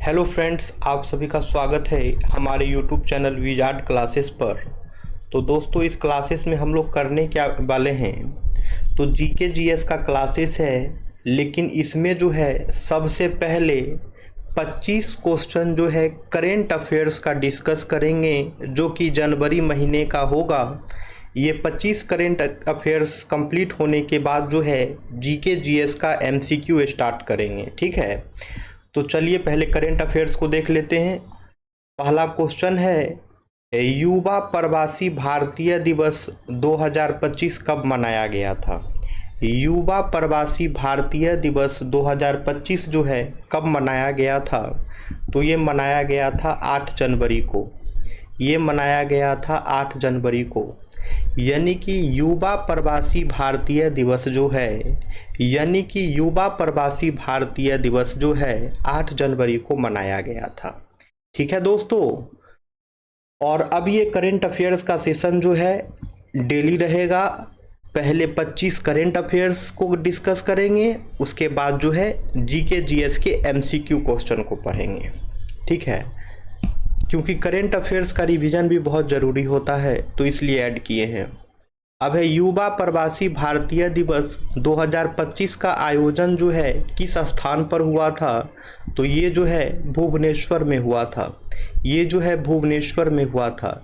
Hello friends, आप सभी का स्वागत है हमारे यूट्यूब चैनल विजार्ड क्लासेस पर। तो दोस्तों, इस क्लासेस में हम लोग करने क्या वाले हैं, तो जीके जीएस का क्लासेस है। लेकिन इसमें जो है सबसे पहले 25 क्वेश्चन जो है करेंट अफेयर्स का डिस्कस करेंगे, जो कि जनवरी महीने का होगा। ये 25 करेंट अफेयर्स कंप्लीट होने के बाद जो है जीके जीएस का एमसीक्यू स्टार्ट करेंगे। ठीक है, तो चलिए पहले करेंट अफेयर्स को देख लेते हैं। पहला क्वेश्चन है, युवा प्रवासी भारतीय दिवस 2025 कब मनाया गया था। युवा प्रवासी भारतीय दिवस 2025 जो है कब मनाया गया था, तो ये मनाया गया था 8 जनवरी को। ये मनाया गया था 8 जनवरी को। यानी कि युवा प्रवासी भारतीय दिवस जो है, यानी कि युवा प्रवासी भारतीय दिवस जो है 8 जनवरी को मनाया गया था। ठीक है दोस्तों, और अब ये करेंट अफेयर्स का सेशन जो है डेली रहेगा। पहले 25 करेंट अफेयर्स को डिस्कस करेंगे, उसके बाद जो है जीके जीएस के एमसीक्यू क्वेश्चन को पढ़ेंगे। ठीक है, क्योंकि करेंट अफेयर्स का रिवीजन भी बहुत ज़रूरी होता है, तो इसलिए ऐड किए हैं। अब है युवा प्रवासी भारतीय दिवस 2025 का आयोजन जो है किस स्थान पर हुआ था, तो ये जो है भुवनेश्वर में हुआ था। ये जो है भुवनेश्वर में हुआ था।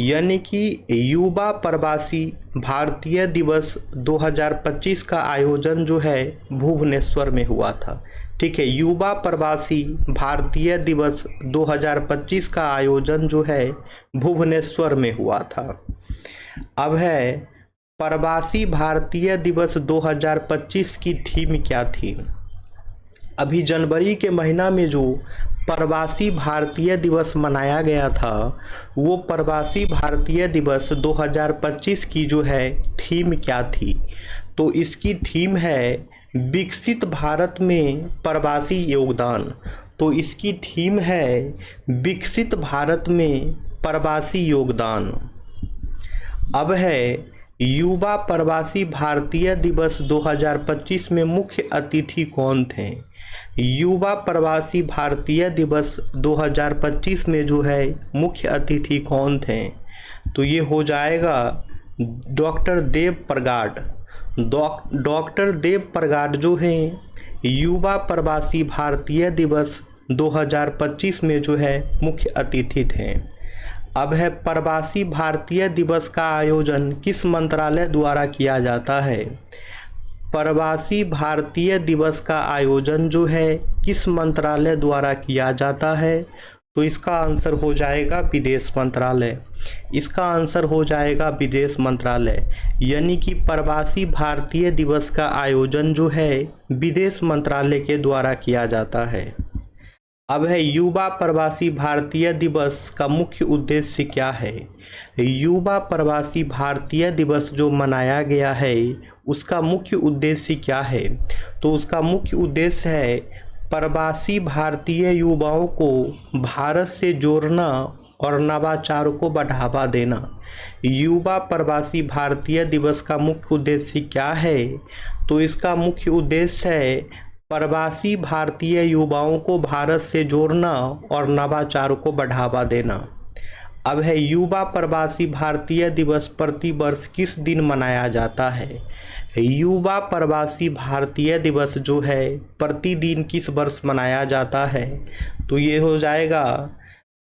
यानी कि युवा प्रवासी भारतीय दिवस 2025 का आयोजन जो है भुवनेश्वर में हुआ था। ठीक है, युवा प्रवासी भारतीय दिवस 2025 का आयोजन जो है भुवनेश्वर में हुआ था। अब है प्रवासी भारतीय दिवस 2025 की थीम क्या थी। अभी जनवरी के महीना में जो प्रवासी भारतीय दिवस मनाया गया था, वो प्रवासी भारतीय दिवस 2025 की जो है थीम क्या थी, तो इसकी थीम है विकसित भारत में प्रवासी योगदान। तो इसकी थीम है विकसित भारत में प्रवासी योगदान। अब है युवा प्रवासी भारतीय दिवस 2025 में मुख्य अतिथि कौन थे। युवा प्रवासी भारतीय दिवस 2025 में जो है मुख्य अतिथि कौन थे, तो ये हो जाएगा डॉक्टर देव प्रगाढ़। डॉक्टर देव प्रगाढ़ जो हैं युवा प्रवासी भारतीय दिवस 2025 में जो है मुख्य अतिथि थे। अब है प्रवासी भारतीय दिवस का आयोजन किस मंत्रालय द्वारा किया जाता है। प्रवासी भारतीय दिवस का आयोजन जो है किस मंत्रालय द्वारा किया जाता है, तो इसका आंसर हो जाएगा विदेश मंत्रालय। इसका आंसर हो जाएगा विदेश मंत्रालय। यानी कि प्रवासी भारतीय दिवस का आयोजन जो है विदेश मंत्रालय के द्वारा किया जाता है। अब है युवा प्रवासी भारतीय दिवस का मुख्य उद्देश्य क्या है। युवा प्रवासी भारतीय दिवस जो मनाया गया है उसका मुख्य उद्देश्य क्या है, तो उसका मुख्य उद्देश्य है प्रवासी भारतीय युवाओं को भारत से जोड़ना और नवाचार को बढ़ावा देना। युवा प्रवासी भारतीय दिवस का मुख्य उद्देश्य क्या है, तो इसका मुख्य उद्देश्य है प्रवासी भारतीय युवाओं को भारत से जोड़ना और नवाचार को बढ़ावा देना। अब है युवा प्रवासी भारतीय दिवस प्रति वर्ष किस दिन मनाया जाता है। युवा प्रवासी भारतीय दिवस जो है प्रतिदिन किस वर्ष मनाया जाता है, तो ये हो जाएगा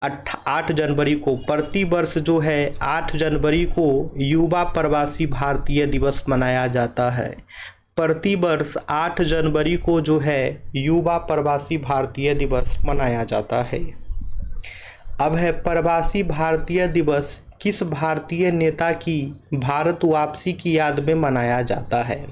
8 जनवरी को। प्रति वर्ष जो है 8 जनवरी को युवा प्रवासी भारतीय दिवस मनाया जाता है। प्रति वर्ष 8 जनवरी को जो है युवा प्रवासी भारतीय दिवस मनाया जाता है। अब है प्रवासी भारतीय दिवस किस भारतीय नेता की भारत वापसी की याद में मनाया जाता है।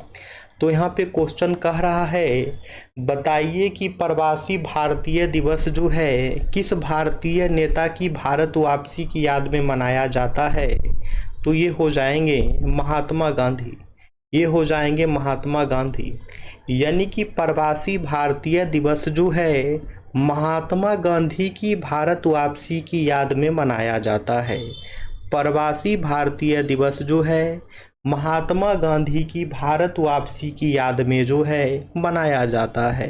तो यहाँ पे क्वेश्चन कह रहा है, बताइए कि प्रवासी भारतीय दिवस जो है किस भारतीय नेता की भारत वापसी की याद में मनाया जाता है, तो ये हो जाएंगे महात्मा गांधी। ये हो जाएंगे महात्मा गांधी। यानी कि प्रवासी भारतीय दिवस जो है महात्मा गांधी की भारत वापसी की याद में मनाया जाता है। प्रवासी भारतीय दिवस जो है महात्मा गांधी की भारत वापसी की याद में जो है मनाया जाता है।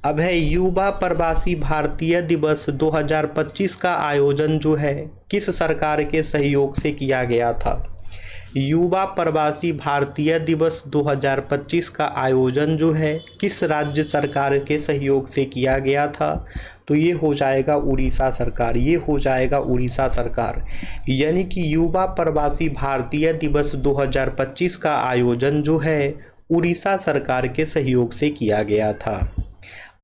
अब है युवा प्रवासी भारतीय दिवस 2025 का आयोजन जो है किस सरकार के सहयोग से किया गया था। युवा प्रवासी भारतीय दिवस 2025 का आयोजन जो है किस राज्य सरकार के सहयोग से किया गया था। तो ये हो जाएगा उड़ीसा सरकार, ये हो जाएगा उड़ीसा सरकार। यानी कि युवा प्रवासी भारतीय दिवस 2025 का आयोजन जो है उड़ीसा सरकार के सहयोग से किया गया था।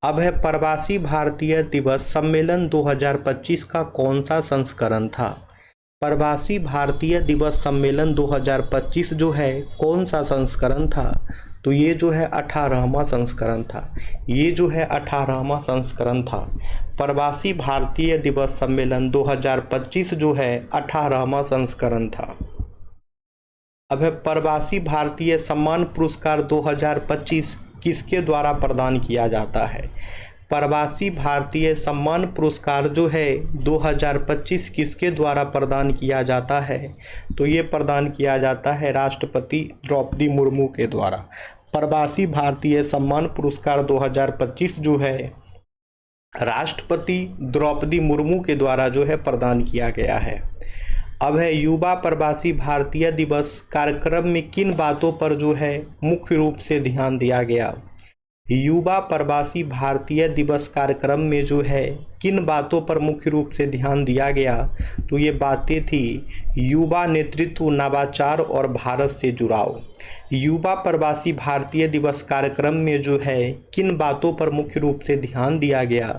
अब है प्रवासी भारतीय दिवस सम्मेलन 2025 का कौन सा संस्करण था। प्रवासी भारतीय दिवस सम्मेलन 2025 जो है कौन सा संस्करण था। तो ये जो है 18वां संस्करण था, ये जो है 18वां संस्करण था। प्रवासी भारतीय दिवस सम्मेलन 2025 जो है 18वां संस्करण था। अब है प्रवासी भारतीय सम्मान पुरस्कार 2025 किसके द्वारा प्रदान किया जाता है। प्रवासी भारतीय सम्मान पुरस्कार जो है 2025 किसके द्वारा प्रदान किया जाता है। तो ये प्रदान किया जाता है राष्ट्रपति द्रौपदी मुर्मू के द्वारा। प्रवासी भारतीय सम्मान पुरस्कार 2025 जो है राष्ट्रपति द्रौपदी मुर्मू के द्वारा जो है प्रदान किया गया है। अब है युवा प्रवासी भारतीय दिवस कार्यक्रम में किन बातों पर जो है मुख्य रूप से ध्यान दिया गया। युवा प्रवासी भारतीय दिवस कार्यक्रम में जो है किन बातों पर मुख्य रूप से ध्यान दिया गया। तो ये बातें थी युवा नेतृत्व, नवाचार और भारत से जुड़ाव। युवा प्रवासी भारतीय दिवस कार्यक्रम में जो है किन बातों पर मुख्य रूप से ध्यान दिया गया।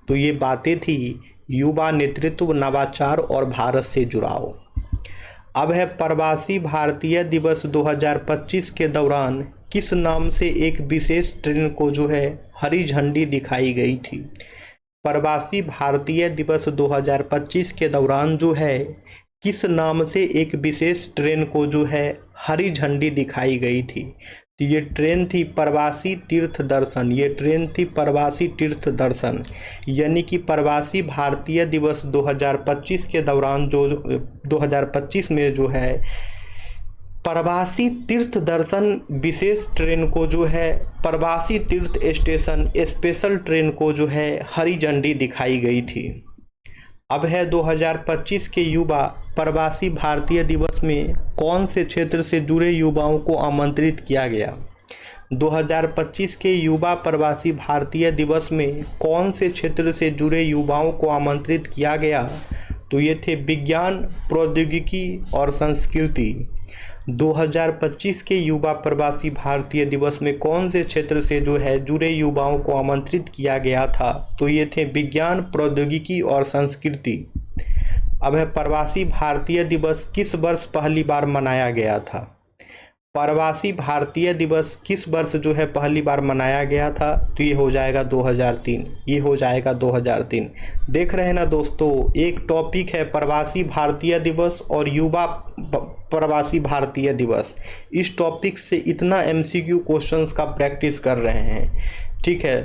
तो ये बातें थी युवा नेतृत्व, नवाचार और भारत से जुड़ाव। अब है प्रवासी भारतीय दिवस 2025 के दौरान किस नाम से एक विशेष ट्रेन को जो है हरी झंडी दिखाई गई थी। प्रवासी भारतीय दिवस 2025 के दौरान जो है किस नाम से एक विशेष ट्रेन को जो है हरी झंडी दिखाई गई थी। तो ये ट्रेन थी प्रवासी तीर्थ दर्शन, ये ट्रेन थी प्रवासी तीर्थ दर्शन। यानी कि प्रवासी भारतीय दिवस 2025 के दौरान जो 2025 में जो है प्रवासी तीर्थ दर्शन विशेष ट्रेन को जो है प्रवासी तीर्थ स्टेशन स्पेशल ट्रेन को जो है हरी झंडी दिखाई गई थी। अब है 2025 के युवा प्रवासी भारतीय दिवस में कौन से क्षेत्र से जुड़े युवाओं को आमंत्रित किया गया। 2025 के युवा प्रवासी भारतीय दिवस में कौन से क्षेत्र से जुड़े युवाओं को आमंत्रित किया गया। तो ये थे विज्ञान, प्रौद्योगिकी और संस्कृति। 2025 के युवा प्रवासी भारतीय दिवस में कौन से क्षेत्र से जो है जुड़े युवाओं को आमंत्रित किया गया था। तो ये थे विज्ञान, प्रौद्योगिकी और संस्कृति। अब है प्रवासी भारतीय दिवस किस वर्ष पहली बार मनाया गया था। प्रवासी भारतीय दिवस किस वर्ष जो है पहली बार मनाया गया था। तो ये हो जाएगा 2003, ये हो जाएगा 2003। देख रहे हैं ना दोस्तों, एक टॉपिक है प्रवासी भारतीय दिवस और युवा प्रवासी भारतीय दिवस। इस टॉपिक से इतना MCQ क्वेश्चंस का प्रैक्टिस कर रहे हैं, ठीक है।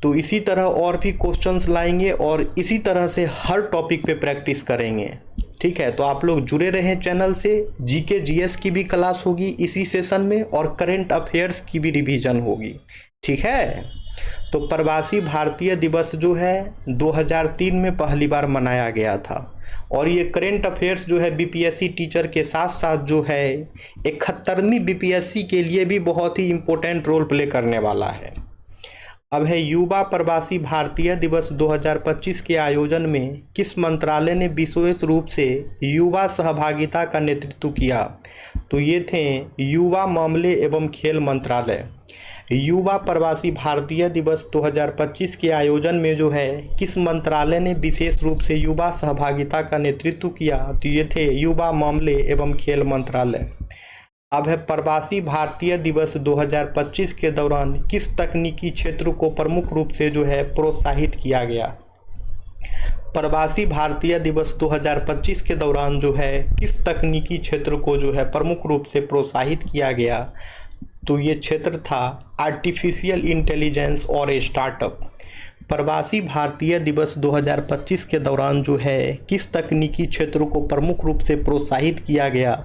तो इसी तरह और भी क्वेश्चंस लाएंगे और इसी तरह से हर टॉपिक पे प्रैक्टिस करेंगे, ठीक है। तो आप लोग जुड़े रहें चैनल से। GK GS की भी क्लास होगी इसी सेशन में और करंट अफेयर्स की भी रिवीजन होगी, ठीक है। तो प्रवासी भारतीय दिवस जो है 2003 में पहली बार मनाया गया था और ये करंट अफेयर्स जो है BPSC टीचर के साथ साथ जो है 71वीं BPSC के लिए भी बहुत ही इम्पोर्टेंट रोल प्ले करने वाला है। अब है युवा प्रवासी भारतीय दिवस 2025 के आयोजन में किस मंत्रालय ने विशेष रूप से युवा सहभागिता का नेतृत्व किया। तो ये थे युवा मामले एवं खेल मंत्रालय। युवा प्रवासी भारतीय दिवस 2025 के आयोजन में जो है किस मंत्रालय ने विशेष रूप से युवा सहभागिता का नेतृत्व किया। तो ये थे युवा मामले एवं खेल मंत्रालय। अब है प्रवासी भारतीय दिवस 2025 के दौरान किस तकनीकी क्षेत्र को प्रमुख रूप से जो है प्रोत्साहित किया गया। प्रवासी भारतीय दिवस 2025 के दौरान जो है किस तकनीकी क्षेत्र को जो है प्रमुख रूप से प्रोत्साहित किया गया। तो ये क्षेत्र था आर्टिफिशियल इंटेलिजेंस और स्टार्टअप। प्रवासी भारतीय दिवस 2025 के दौरान जो है किस तकनीकी क्षेत्र को प्रमुख रूप से प्रोत्साहित किया गया।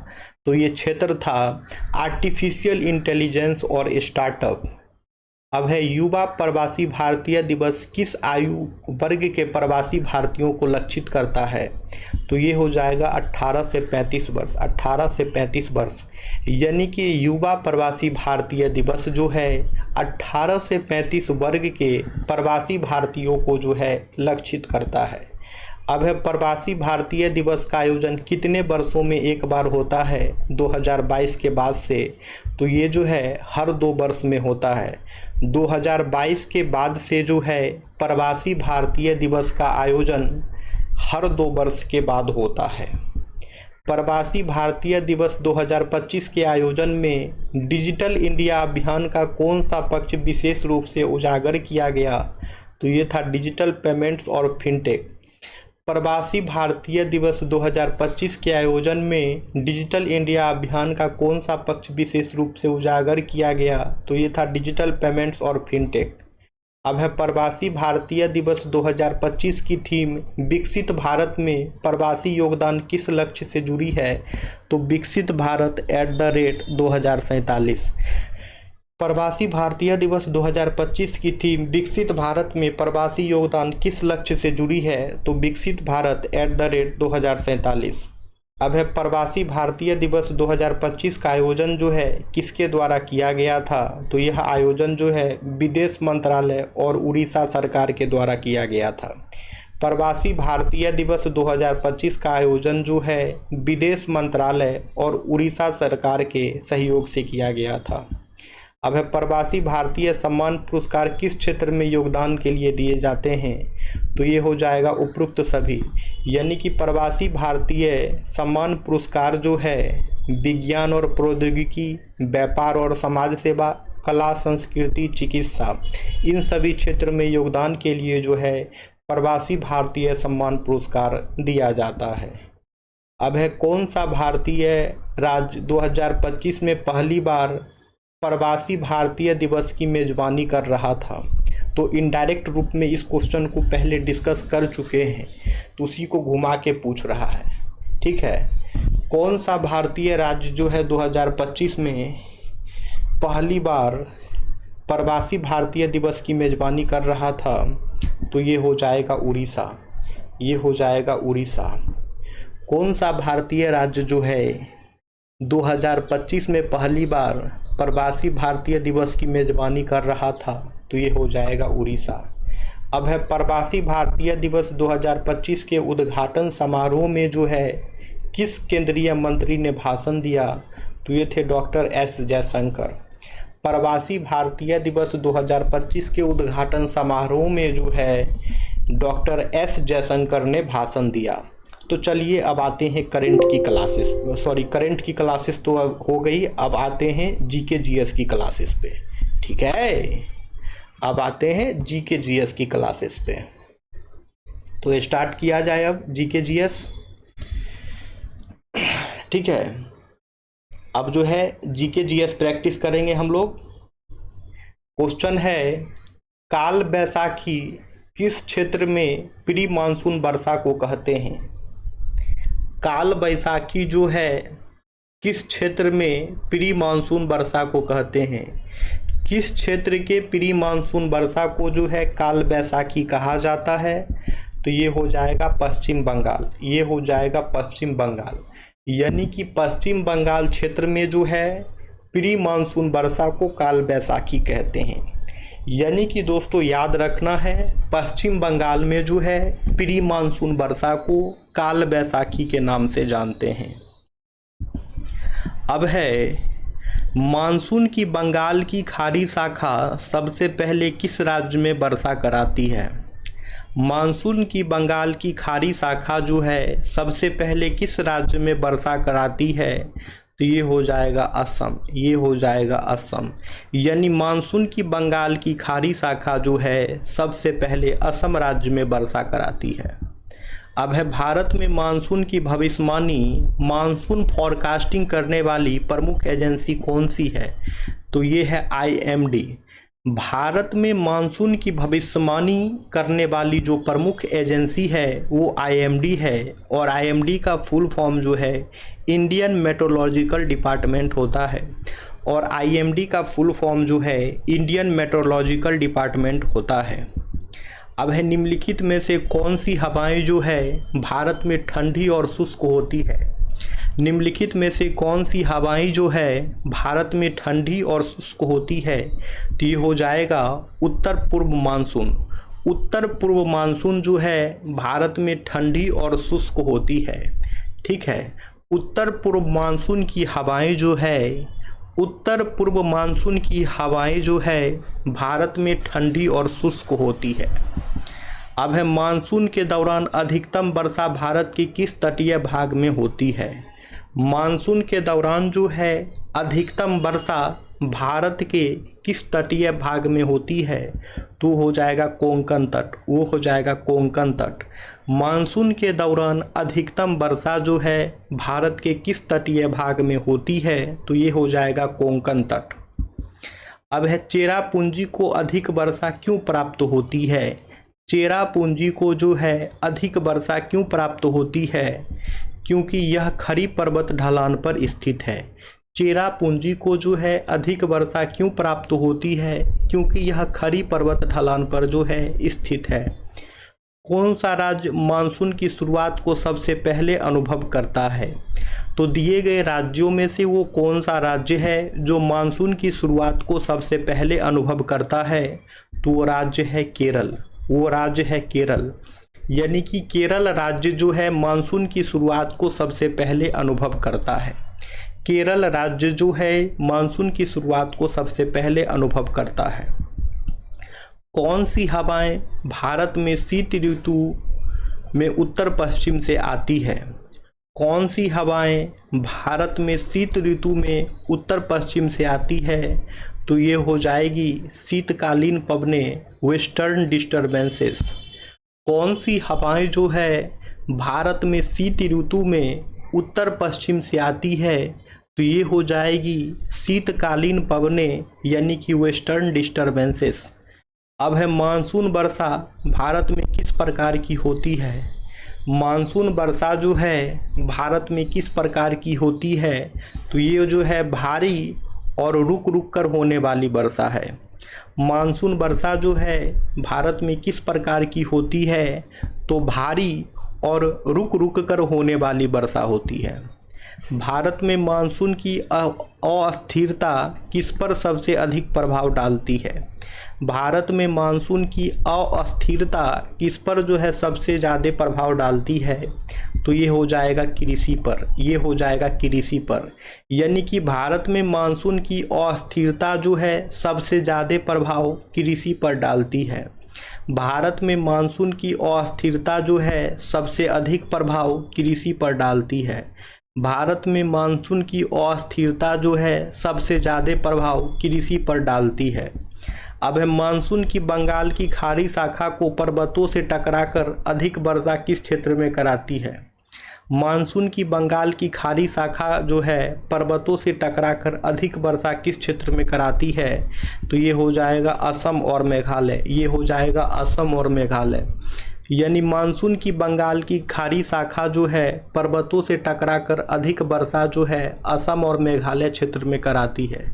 तो ये क्षेत्र था आर्टिफिशियल इंटेलिजेंस और स्टार्टअप। अब है युवा प्रवासी भारतीय दिवस किस आयु वर्ग के प्रवासी भारतीयों को लक्षित करता है? तो ये हो जाएगा 18 से 35 वर्ष। 18 से 35 वर्ष यानी कि युवा प्रवासी भारतीय दिवस जो है 18 से 35 वर्ग के प्रवासी भारतीयों को जो है लक्षित करता है। अब है प्रवासी भारतीय दिवस का आयोजन कितने वर्षों में एक बार होता है 2022 के बाद से? तो ये जो है हर 2 वर्ष में होता है। 2022 के बाद से जो है प्रवासी भारतीय दिवस का आयोजन हर 2 वर्ष के बाद होता है। प्रवासी भारतीय दिवस 2025 के आयोजन में डिजिटल इंडिया अभियान का कौन सा पक्ष विशेष रूप से उजागर किया गया? तो ये था डिजिटल पेमेंट्स और फिनटेक। प्रवासी भारतीय दिवस 2025 के आयोजन में डिजिटल इंडिया अभियान का कौन सा पक्ष विशेष रूप से उजागर किया गया? तो ये था डिजिटल पेमेंट्स और फिनटेक। अब है प्रवासी भारतीय दिवस 2025 की थीम विकसित भारत में प्रवासी योगदान किस लक्ष्य से जुड़ी है? तो विकसित भारत @2047। प्रवासी भारतीय दिवस 2025 की थीम विकसित भारत में प्रवासी योगदान किस लक्ष्य से जुड़ी है? तो विकसित भारत @2047। अब है प्रवासी भारतीय दिवस 2025 का आयोजन जो है किसके द्वारा किया गया था? तो यह आयोजन जो है विदेश मंत्रालय और उड़ीसा सरकार के द्वारा किया गया था। प्रवासी भारतीय दिवस 2025 का आयोजन जो है विदेश मंत्रालय और उड़ीसा सरकार के सहयोग से किया गया था। अब है प्रवासी भारतीय सम्मान पुरस्कार किस क्षेत्र में योगदान के लिए दिए जाते हैं? तो ये हो जाएगा उपरोक्त सभी, यानी कि प्रवासी भारतीय सम्मान पुरस्कार जो है विज्ञान और प्रौद्योगिकी, व्यापार और समाज सेवा, कला संस्कृति, चिकित्सा, इन सभी क्षेत्र में योगदान के लिए जो है प्रवासी भारतीय सम्मान पुरस्कार दिया जाता है। अब है कौन सा भारतीय राज्य 2025 में पहली बार प्रवासी भारतीय दिवस की मेजबानी कर रहा था? तो इनडायरेक्ट रूप में इस क्वेश्चन को पहले डिस्कस कर चुके हैं, तो उसी को घुमा के पूछ रहा है। ठीक है, कौन सा भारतीय राज्य जो है 2025 में पहली बार प्रवासी भारतीय दिवस की मेजबानी कर रहा था? तो ये हो जाएगा उड़ीसा। ये हो जाएगा उड़ीसा। कौन सा भारतीय राज्य जो है 2025 में पहली बार प्रवासी भारतीय दिवस की मेजबानी कर रहा था? तो ये हो जाएगा उड़ीसा। अब है प्रवासी भारतीय दिवस 2025 के उद्घाटन समारोह में जो है किस केंद्रीय मंत्री ने भाषण दिया? तो ये थे डॉक्टर एस जयशंकर। प्रवासी भारतीय दिवस 2025 के उद्घाटन समारोह में जो है डॉक्टर एस जयशंकर ने भाषण दिया। तो चलिए अब आते हैं करंट की क्लासेस तो हो गई, अब आते हैं जीके जीएस की क्लासेस पे। ठीक है, अब आते हैं जीके जीएस की क्लासेस पे। तो स्टार्ट किया जाए अब जीके जीएस। ठीक है, अब जो है जीके जीएस प्रैक्टिस करेंगे हम लोग। क्वेश्चन है काल बैसाखी किस क्षेत्र में प्री मानसून वर्षा को कहते हैं? काल बैसाखी जो है किस क्षेत्र में प्री मानसून वर्षा को कहते हैं? किस क्षेत्र के प्री मानसून वर्षा को जो है काल बैसाखी कहा जाता है? तो ये हो जाएगा पश्चिम बंगाल। ये हो जाएगा पश्चिम बंगाल, यानी कि पश्चिम बंगाल क्षेत्र में जो है प्री मानसून वर्षा को काल बैसाखी कहते हैं। यानी कि दोस्तों याद रखना है, पश्चिम बंगाल में जो है प्री मानसून वर्षा को काल बैसाखी के नाम से जानते हैं। अब है मानसून की बंगाल की खाड़ी शाखा सबसे पहले किस राज्य में वर्षा कराती है? मानसून की बंगाल की खाड़ी शाखा जो है सबसे पहले किस राज्य में वर्षा कराती है? तो ये हो जाएगा असम। ये हो जाएगा असम, यानी मानसून की बंगाल की खाड़ी शाखा जो है सबसे पहले असम राज्य में वर्षा कराती है। अब है भारत में मानसून की भविष्यवाणी मानसून फॉरकास्टिंग करने वाली प्रमुख एजेंसी कौन सी है? तो ये है IMD। भारत में मानसून की भविष्यवाणी करने वाली जो प्रमुख एजेंसी है वो IMD है, और IMD का फुल फॉर्म जो है इंडियन मेट्रोलॉजिकल डिपार्टमेंट होता है। और आईएमडी का फुल फॉर्म जो है इंडियन मेट्रोलॉजिकल डिपार्टमेंट होता है। अब है निम्नलिखित में से कौन सी हवाएं जो है भारत में ठंडी और शुष्क होती है। निम्नलिखित में से कौन सी हवाएं जो है भारत में ठंडी और शुष्क होती है, तो ये हो जाएगा उत्तर पूर्व मानसून। उत्तर पूर्व मानसून जो है भारत में ठंडी और शुष्क होती है। ठीक है, उत्तर पूर्व मानसून की हवाएं जो है, उत्तर पूर्व मानसून की हवाएं जो है भारत में ठंडी और शुष्क होती है। अब है मानसून के दौरान अधिकतम वर्षा भारत के किस तटीय भाग में होती है। मानसून के दौरान जो है अधिकतम वर्षा भारत के किस तटीय भाग में होती है, तो हो जाएगा कोंकण तट, वो हो जाएगा कोंकण तट। मानसून के दौरान अधिकतम वर्षा जो है भारत के किस तटीय भाग में होती है, तो ये हो जाएगा कोंकण तट। अब है चेरापूंजी को अधिक वर्षा क्यों प्राप्त होती है। चेरापूंजी को जो है अधिक वर्षा क्यों प्राप्त होती है, क्योंकि यह खड़ी पर्वत ढलान पर स्थित है। चेरापूंजी को जो है अधिक वर्षा क्यों प्राप्त होती है, क्योंकि यह खड़ी पर्वत ढलान पर जो है स्थित है। कौन सा राज्य मानसून की शुरुआत को सबसे पहले अनुभव करता है, तो दिए गए राज्यों में से वो कौन सा राज्य है जो मानसून की शुरुआत को सबसे पहले अनुभव करता है, तो वो राज्य है केरल, वो राज्य है केरल। यानी कि केरल राज्य जो है मानसून की शुरुआत को सबसे पहले अनुभव करता है। केरल राज्य जो है मानसून की शुरुआत को सबसे पहले अनुभव करता है। कौन सी हवाएं भारत में शीत ऋतु में उत्तर पश्चिम से आती है। कौन सी हवाएं भारत में शीत ऋतु में उत्तर पश्चिम से आती है, तो ये हो जाएगी शीतकालीन पवनें, वेस्टर्न डिस्टर्बेंसेस। कौन सी हवाएं जो है भारत में शीत ऋतु में उत्तर पश्चिम से आती है, तो ये हो जाएगी शीतकालीन पवनें, यानी कि वेस्टर्न डिस्टर्बेंसेस। अब है मानसून वर्षा भारत में किस प्रकार की होती है। मानसून वर्षा जो है भारत में किस प्रकार की होती है, तो ये जो है भारी और रुक रुक कर होने वाली वर्षा है। मानसून वर्षा जो है भारत में किस प्रकार की होती है, तो भारी और रुक रुक कर होने वाली वर्षा होती है। भारत में मानसून की अस्थिरता किस पर सबसे अधिक प्रभाव डालती है। भारत में मानसून की अस्थिरता किस पर जो है सबसे ज़्यादा प्रभाव डालती है, तो ये हो जाएगा कृषि पर, ये हो जाएगा कृषि पर। यानी कि भारत में मानसून की अस्थिरता जो है सबसे ज़्यादा प्रभाव कृषि पर डालती है। भारत में मानसून की अस्थिरता जो है सबसे अधिक प्रभाव कृषि पर डालती है। भारत में मानसून की अस्थिरता जो है सबसे ज़्यादा प्रभाव कृषि पर डालती है। अब है मानसून की बंगाल की खाड़ी शाखा को पर्वतों से टकराकर अधिक वर्षा किस क्षेत्र में कराती है। मानसून की बंगाल की खाड़ी शाखा जो है पर्वतों से टकराकर अधिक वर्षा किस क्षेत्र में कराती है, तो ये हो जाएगा असम और मेघालय, ये हो जाएगा असम और मेघालय। यानी मानसून की बंगाल की खाड़ी शाखा जो है पर्वतों से टकराकर अधिक वर्षा जो है असम और मेघालय क्षेत्र में कराती है।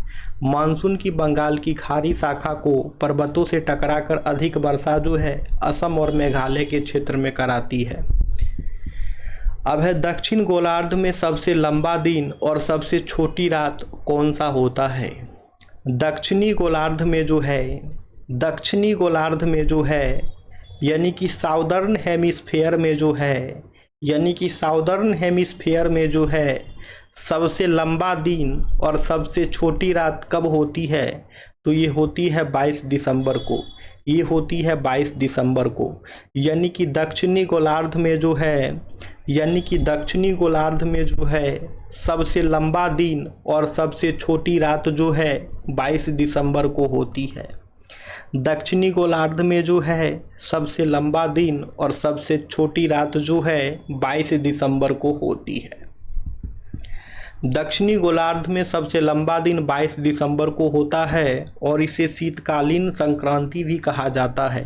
मानसून की बंगाल की खाड़ी शाखा को पर्वतों से टकराकर अधिक वर्षा जो है असम और मेघालय के क्षेत्र में कराती है। अब है दक्षिण गोलार्ध में सबसे लंबा दिन और सबसे छोटी रात कौन सा होता है। दक्षिणी गोलार्ध में जो है, दक्षिणी गोलार्ध में जो है यानी कि साउदर्न हेमिस्फेयर में जो है, यानी कि साउदर्न हेमिस्फेयर में जो है सबसे लंबा दिन और सबसे छोटी रात कब होती है, तो ये होती है 22 दिसंबर को, ये होती है 22 दिसंबर को। यानी कि दक्षिणी गोलार्ध में जो है, यानी कि दक्षिणी गोलार्ध में जो है सबसे लंबा दिन और सबसे छोटी रात जो है 22 दिसंबर को होती है। दक्षिणी गोलार्ध में जो है सबसे लंबा दिन और सबसे छोटी रात जो है 22 दिसंबर को होती है। दक्षिणी गोलार्ध में सबसे लंबा दिन 22 दिसंबर को होता है और इसे शीतकालीन संक्रांति भी कहा जाता है।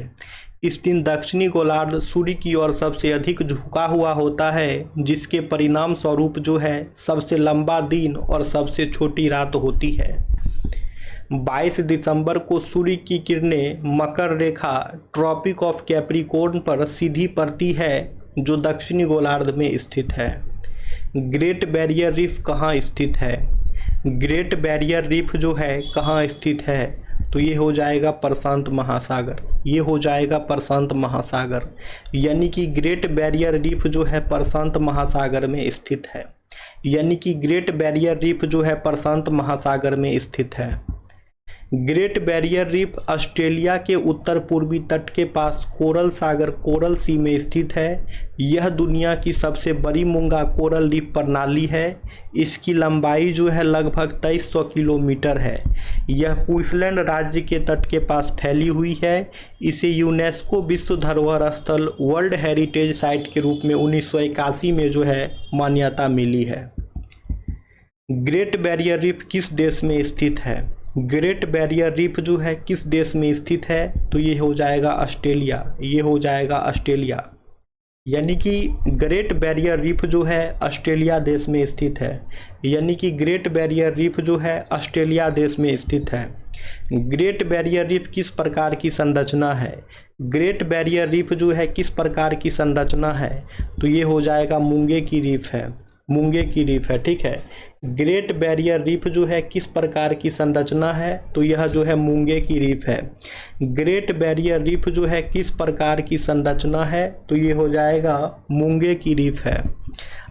इस दिन दक्षिणी गोलार्ध सूर्य की ओर सबसे अधिक झुका हुआ होता है, जिसके परिणाम स्वरूप जो है सबसे लंबा दिन और सबसे छोटी रात होती है। 22 दिसंबर को सूर्य की किरणें मकर रेखा ट्रॉपिक ऑफ कैप्रिकॉर्न पर सीधी पड़ती है जो दक्षिणी गोलार्ध में स्थित है। ग्रेट बैरियर रीफ कहाँ स्थित है? ग्रेट बैरियर रीफ जो है कहाँ स्थित है? तो ये हो जाएगा प्रशांत महासागर। ये हो जाएगा प्रशांत महासागर, यानी कि ग्रेट बैरियर रीफ जो है प्रशांत महासागर में स्थित है। यानी कि ग्रेट बैरियर रीफ जो है प्रशांत महासागर में स्थित है। ग्रेट बैरियर रीफ ऑस्ट्रेलिया के उत्तर पूर्वी तट के पास कोरल सागर कोरल सी में स्थित है। यह दुनिया की सबसे बड़ी मूंगा कोरल रीफ प्रणाली है। इसकी लंबाई जो है लगभग 2300 किलोमीटर है। यह क्वींसलैंड राज्य के तट के पास फैली हुई है। इसे यूनेस्को विश्व धरोहर स्थल वर्ल्ड हेरिटेज साइट के रूप में 1981 में जो है मान्यता मिली है। ग्रेट बैरियर रीफ किस देश में स्थित है? ग्रेट बैरियर रीफ जो है किस देश में स्थित है? तो ये हो जाएगा ऑस्ट्रेलिया। ये हो जाएगा ऑस्ट्रेलिया, यानी कि ग्रेट बैरियर रीफ जो है ऑस्ट्रेलिया देश में स्थित है। यानी कि ग्रेट बैरियर रीफ जो है ऑस्ट्रेलिया देश में स्थित है। ग्रेट बैरियर रीफ किस प्रकार की संरचना है? ग्रेट बैरियर रीफ जो है किस प्रकार की संरचना है? तो ये हो जाएगा मूंगे की रीफ है। मूंगे की रीफ है, ठीक है। ग्रेट बैरियर रीफ जो है किस प्रकार की संरचना है? तो यह जो है मूंगे की रीफ है। ग्रेट बैरियर रीफ जो है किस प्रकार की संरचना है? तो ये हो जाएगा मूंगे की रीफ है।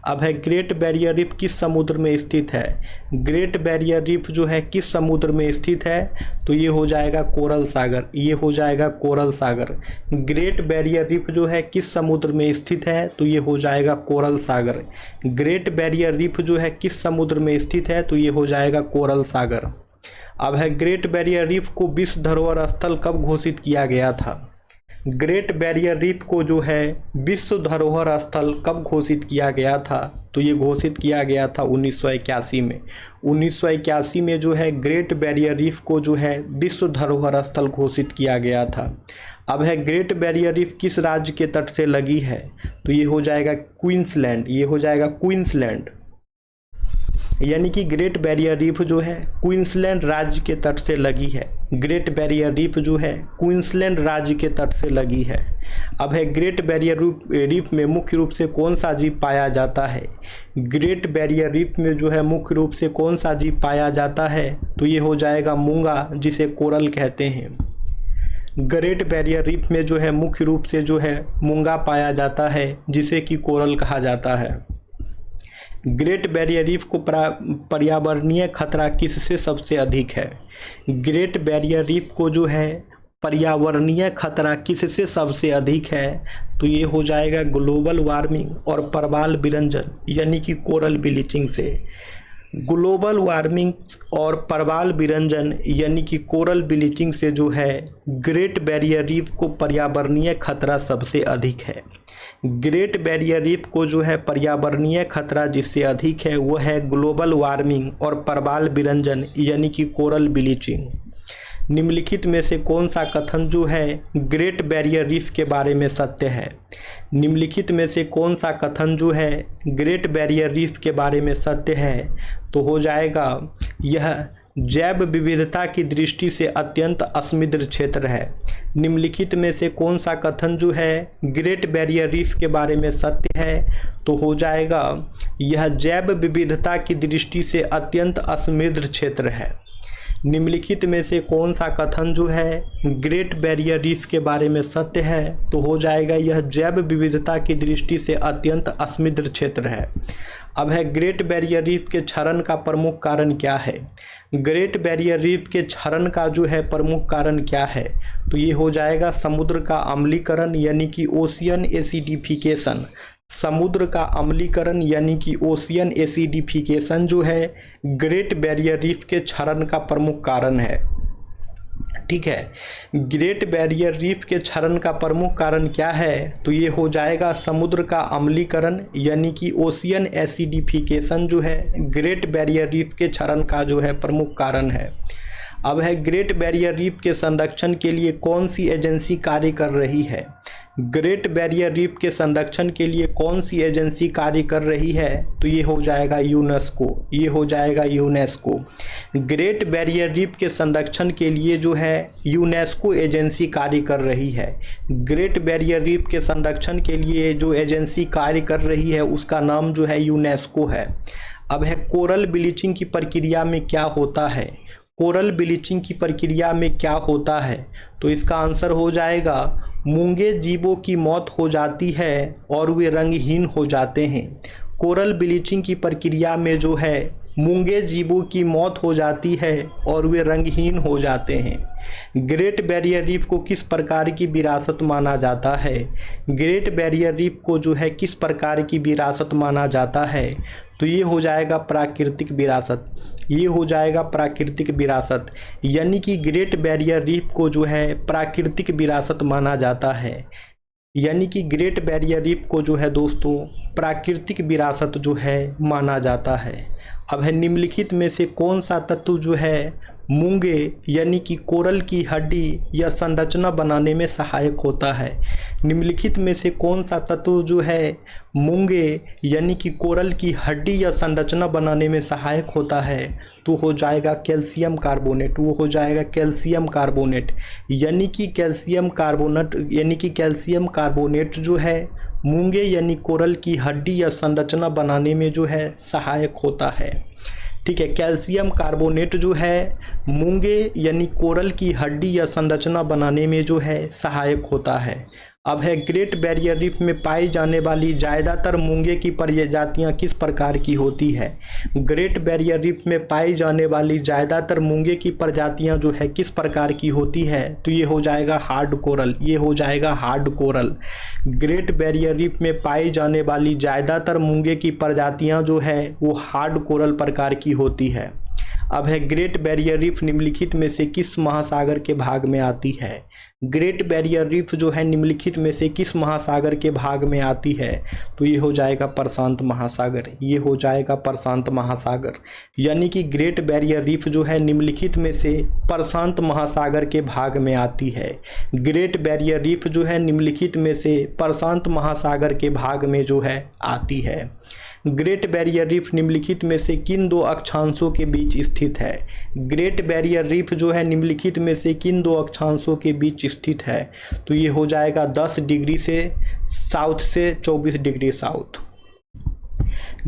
अब है ग्रेट बैरियर रीफ किस समुद्र में स्थित है? ग्रेट बैरियर रीफ जो है किस समुद्र में स्थित है? तो ये हो जाएगा कोरल सागर। ये हो जाएगा कोरल सागर। ग्रेट बैरियर रीफ जो है किस समुद्र में स्थित है? तो ये हो जाएगा कोरल सागर। ग्रेट बैरियर रीफ जो है किस समुद्र में स्थित है? तो ये हो जाएगा कोरल सागर। अब है ग्रेट बैरियर रीफ को विश्व धरोहर स्थल कब घोषित किया गया था? ग्रेट बैरियर रीफ को जो है विश्व धरोहर स्थल कब घोषित किया गया था? तो ये घोषित किया गया था 1981 में। 1981 में जो है ग्रेट बैरियर रीफ को जो है विश्व धरोहर स्थल घोषित किया गया था। अब है ग्रेट बैरियर रीफ किस राज्य के तट से लगी है? तो ये हो जाएगा क्वींसलैंड। ये हो जाएगा क्वींसलैंड, यानी कि ग्रेट बैरियर रीफ जो है क्वींसलैंड राज्य के तट से लगी है। ग्रेट बैरियर रीफ जो है क्वींसलैंड राज्य के तट से लगी है। अब है ग्रेट बैरियर रीफ में मुख्य रूप से कौन सा जीव पाया जाता है? ग्रेट बैरियर रीफ में जो है मुख्य रूप से कौन सा जीव पाया जाता है? तो ये हो जाएगा मूंगा, जिसे कोरल कहते हैं। ग्रेट बैरियर रीफ में जो है मुख्य रूप से जो है मूंगा पाया जाता है, जिसे कि कोरल कहा जाता है। ग्रेट बैरियर रीफ को पर्यावरणीय खतरा किससे सबसे अधिक है? ग्रेट बैरियर रीफ को जो है पर्यावरणीय खतरा किससे सबसे अधिक है? तो ये हो जाएगा ग्लोबल वार्मिंग और प्रवाल विरंजन, यानी कि कोरल ब्लीचिंग से। ग्लोबल वार्मिंग और प्रवाल विरंजन यानी कि कोरल ब्लीचिंग से जो है ग्रेट बैरियर रीफ को पर्यावरणीय खतरा सबसे अधिक है। ग्रेट बैरियर रीफ को जो है पर्यावरणीय खतरा जिससे अधिक है वो है ग्लोबल वार्मिंग और प्रवाल विरंजन यानी कि कोरल ब्लीचिंग। निम्नलिखित में से कौन सा कथन जो है ग्रेट बैरियर रीफ के बारे में सत्य है? निम्नलिखित में से कौन सा कथन जो है ग्रेट बैरियर रीफ के बारे में सत्य है? तो हो जाएगा यह जैव विविधता की दृष्टि से अत्यंत असमृद्ध क्षेत्र है। निम्नलिखित में से कौन सा कथन जो है ग्रेट बैरियर रीफ के बारे में सत्य है? तो हो जाएगा यह जैव विविधता की दृष्टि से अत्यंत असमृद्ध क्षेत्र है। निम्नलिखित में से कौन सा कथन जो है ग्रेट बैरियर रीफ के बारे में सत्य है? तो हो जाएगा यह जैव विविधता की दृष्टि से अत्यंत असमृद्ध क्षेत्र है। अब है ग्रेट बैरियर रीफ के क्षरण का प्रमुख कारण क्या है? ग्रेट बैरियर रीफ के क्षरण का जो है प्रमुख कारण क्या है? तो ये हो जाएगा समुद्र का अम्लीकरण यानी कि ओशियन एसिडिफिकेशन। समुद्र का अम्लीकरण यानी कि ओशियन एसिडिफिकेशन जो है ग्रेट बैरियर रीफ के क्षरण का प्रमुख कारण है। ठीक है, ग्रेट बैरियर रीफ के क्षरण का प्रमुख कारण क्या है? तो ये हो जाएगा समुद्र का अम्लीकरण यानी कि ओशियन एसिडिफिकेशन जो है ग्रेट बैरियर रीफ के क्षरण का जो है प्रमुख कारण है। अब है ग्रेट बैरियर रीफ के संरक्षण के लिए कौन सी एजेंसी कार्य कर रही है? ग्रेट बैरियर रीफ के संरक्षण के लिए कौन सी एजेंसी कार्य कर रही है? तो ये हो जाएगा यूनेस्को, ये हो जाएगा यूनेस्को। ग्रेट बैरियर रीफ के संरक्षण के लिए जो है यूनेस्को एजेंसी कार्य कर रही है। ग्रेट बैरियर रीफ के संरक्षण के लिए जो एजेंसी कार्य कर रही है उसका नाम जो है यूनेस्को है। अब है कोरल ब्लीचिंग की प्रक्रिया में क्या होता है? कोरल ब्लीचिंग की प्रक्रिया में क्या होता है? तो इसका आंसर हो जाएगा मूंगे जीवों की मौत हो जाती है और वे रंगहीन हो जाते हैं। कोरल ब्लीचिंग की प्रक्रिया में जो है मूंगे जीवों की मौत हो जाती है और वे रंगहीन हो जाते हैं। ग्रेट बैरियर रीफ को किस प्रकार की विरासत माना जाता है? ग्रेट बैरियर रीफ को जो है किस प्रकार की विरासत माना जाता है? तो ये हो जाएगा प्राकृतिक विरासत, ये हो जाएगा प्राकृतिक विरासत। यानी कि ग्रेट बैरियर रीफ को जो है प्राकृतिक विरासत माना जाता है। यानी कि ग्रेट बैरियर रीफ को जो है दोस्तों प्राकृतिक विरासत जो है माना जाता है। अब है निम्नलिखित में से कौन सा तत्व जो है मूंगे यानी कि कोरल की हड्डी या संरचना बनाने में सहायक होता है? निम्नलिखित में से कौन सा तत्व जो है मूंगे यानी कि कोरल की हड्डी या संरचना बनाने में सहायक होता है? तो हो जाएगा कैल्शियम कार्बोनेट, वो हो जाएगा कैल्शियम कार्बोनेट। यानी कि कैल्शियम कार्बोनेट जो है मूंगे यानी कोरल की हड्डी या संरचना बनाने में जो है सहायक होता है। ठीक है, कैल्शियम कार्बोनेट जो है मूंगे यानी कोरल की हड्डी या संरचना बनाने में जो है सहायक होता है। अब है ग्रेट बैरियर रीफ में पाई जाने वाली ज़्यादातर मूंगे की प्रजातियां किस प्रकार की होती है? ग्रेट बैरियर रीफ में पाई जाने वाली ज़्यादातर मूंगे की प्रजातियां जो है किस प्रकार की होती है? तो ये हो जाएगा हार्ड कोरल, ये हो जाएगा hard coral. Great barrier reef में पाई जाने वाली ज़्यादातर मूंगे की प्रजातियां जो है वो हार्ड कोरल प्रकार की होती है। अब है ग्रेट बैरियर रीफ निम्नलिखित में से किस महासागर के भाग में आती है? ग्रेट बैरियर रीफ जो है निम्नलिखित में से किस महासागर के भाग में आती है? तो ये हो जाएगा प्रशांत महासागर, ये हो जाएगा प्रशांत महासागर। यानी कि ग्रेट बैरियर रीफ जो है निम्नलिखित में से प्रशांत महासागर के भाग में आती है। ग्रेट बैरियर रीफ जो है निम्नलिखित में से प्रशांत महासागर के भाग में जो है आती है। ग्रेट बैरियर रीफ निम्नलिखित में से किन दो अक्षांशों के बीच स्थित है? ग्रेट बैरियर रीफ जो है निम्नलिखित में से किन दो अक्षांशों के बीच स्थित है? तो ये हो जाएगा 10 डिग्री से साउथ से 24 degree south.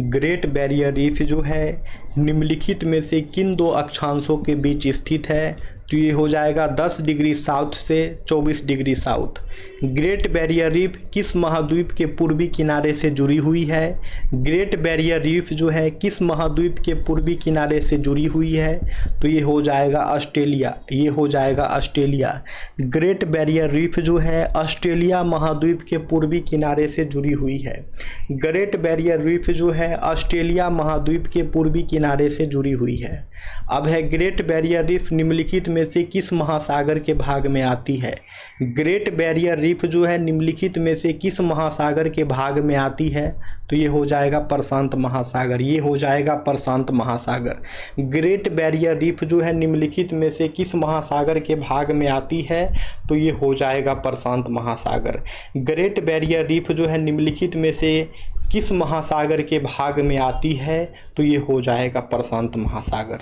Great barrier reef जो है निम्नलिखित में से किन दो अक्षांशों के बीच स्थित है? तो ये हो जाएगा 10 डिग्री साउथ से 24 degree south. Great barrier reef किस महाद्वीप के पूर्वी किनारे से जुड़ी हुई है? ग्रेट बैरियर रीफ जो है किस महाद्वीप के पूर्वी किनारे से जुड़ी हुई है? तो ये हो जाएगा ऑस्ट्रेलिया, ये हो जाएगा ऑस्ट्रेलिया। ग्रेट बैरियर रीफ जो है ऑस्ट्रेलिया महाद्वीप के पूर्वी किनारे से जुड़ी हुई है। ग्रेट बैरियर रीफ जो है ऑस्ट्रेलिया महाद्वीप के पूर्वी किनारे से जुड़ी हुई है। अब है ग्रेट बैरियर रीफ निम्नलिखित में से किस महासागर के भाग में आती है? ग्रेट बैरियर रीफ जो है निम्नलिखित में से किस महासागर के भाग में आती है? तो ये हो जाएगा प्रशांत महासागर, ये हो जाएगा प्रशांत महासागर। ग्रेट बैरियर रीफ जो है निम्नलिखित में से किस महासागर के भाग में आती है? तो ये हो जाएगा प्रशांत महासागर। ग्रेट बैरियर रीफ जो है निम्नलिखित में से किस महासागर के भाग में आती है? तो ये हो जाएगा प्रशांत महासागर।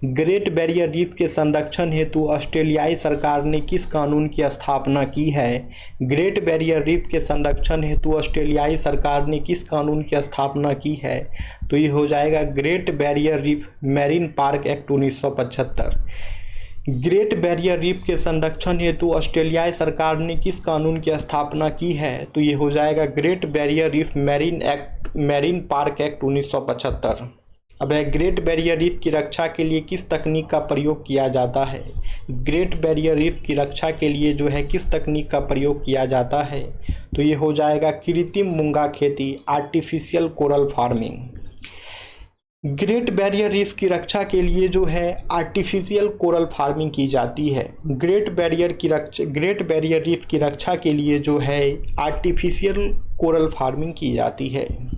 ग्रेट बैरियर रीफ के संरक्षण हेतु ऑस्ट्रेलियाई सरकार ने किस कानून की स्थापना की है? ग्रेट बैरियर रीफ के संरक्षण हेतु ऑस्ट्रेलियाई सरकार ने किस कानून की स्थापना की है? तो ये हो जाएगा great barrier reef marine park act 1975। Great barrier reef के संरक्षण हेतु ऑस्ट्रेलियाई सरकार ने किस कानून की स्थापना की है? तो ये हो जाएगा great barrier reef marine park act 1975। अब है ग्रेट बैरियर रीफ की रक्षा के लिए किस तकनीक का प्रयोग किया जाता है? ग्रेट बैरियर रीफ की रक्षा के लिए जो है किस तकनीक का प्रयोग किया जाता है? तो ये हो जाएगा कृत्रिम मूंगा खेती, artificial coral farming. Great barrier reef की रक्षा के लिए जो है आर्टिफिशियल कोरल फार्मिंग की जाती है। ग्रेट बैरियर रीफ की रक्षा के लिए जो है आर्टिफिशियल कोरल फार्मिंग की जाती है।